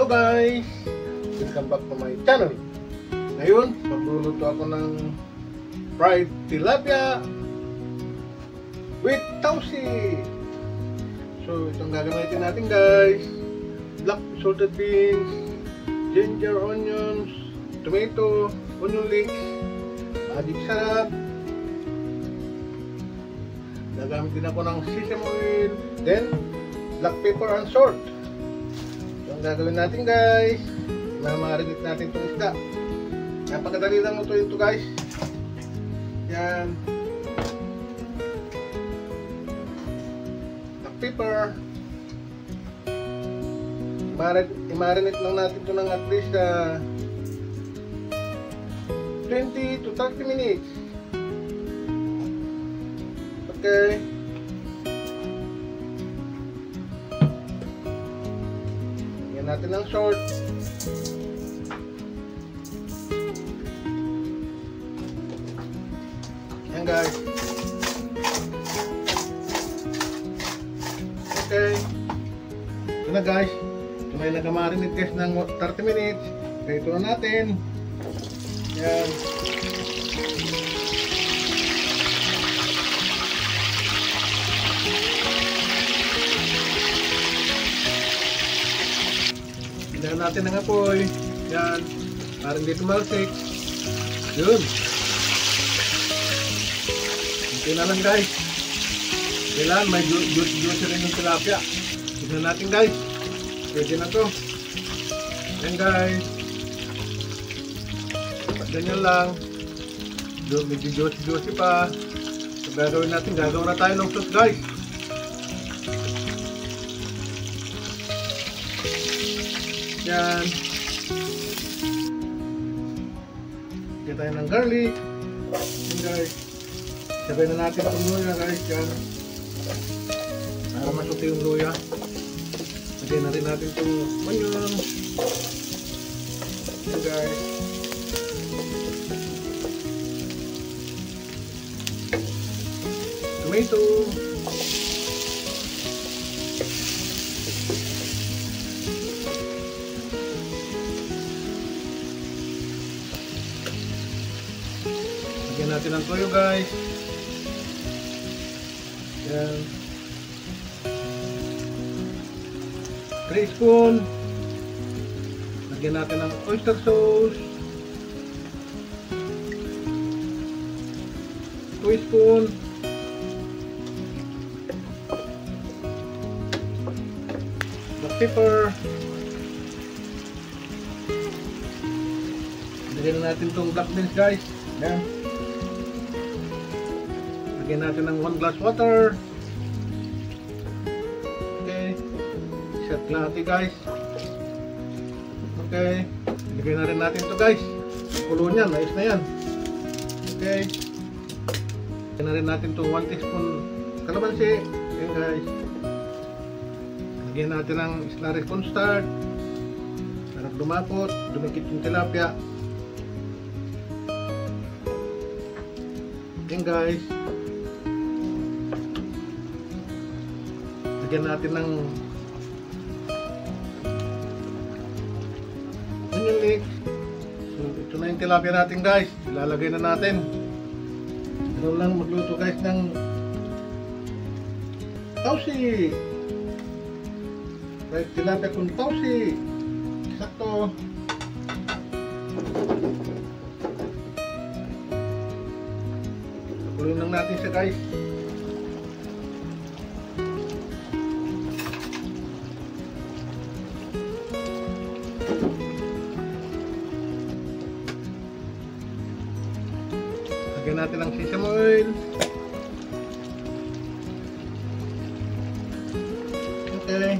Hello guys! Welcome back to my channel. Ngayon, magluluto ako ng fried tilapia with tausi. So, itong gagamitin natin guys: black salted beans, ginger, onions, tomato, onion leeks, magic sarap. Gagamit din ako ng sesame oil, then black pepper and salt. Ang gagawin natin guys, mamarinate natin itong isda. Napakadali lang lutuin ito guys. Yan, black pepper. I-marinate lang natin ito ng at least 20 to 30 minutes. Okay. Natin ng salt. Yan guys. Okay. Ito na guys. Ito na yung nagamarinate guys ng 30 minutes. Okay, ito na natin. Yan. Hinaan natin ng apoy. Yan. Para hindi tumalsik. Yun. Hinti na lang guys. Kailangan may juice rin yung tilapia. Tignan natin guys. Pwede na to. Yan guys. Ganyan lang. Medyo juicy pa. So gagawin natin. Gagawin na tayo ng sauce guys. Yan. Kaya tayo ng garlic. Yan guys. Sabay na natin itong luya guys. Yan. Para masuti yung luya. Lagay na rin natin itong onion. Yan guys. Tomato. Lagyan natin ang toyo guys. Yan. 3 spoon. Lagyan natin ang oyster sauce. 2 spoon. Black pepper. Lagyan natin itong black beans guys. Yan. Lagyan natin ng 1 glass water. Okay. Set natin guys. Okay. Lagyan na rin natin ito guys. Kulo niyan. Ayos na yan. Okay. Lagyan na rin natin ito 1 teaspoon kalamansi. Okay guys. Lagyan natin ng slurry cornstarch. Para lumapot. Dumikit yung tilapia. Okay guys. Lagyan natin ng onion leeks. So, ito na yung tilapia natin guys. Ilalagay na natin. Ito lang magluto guys ng tausi. Right, tilapia kung tausi. Sakto. Kulin lang natin siya guys. Lagyan natin ang sesame oil. Okay.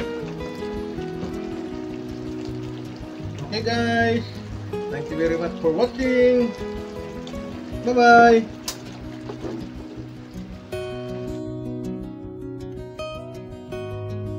Okay guys. Thank you very much for watching. Bye bye.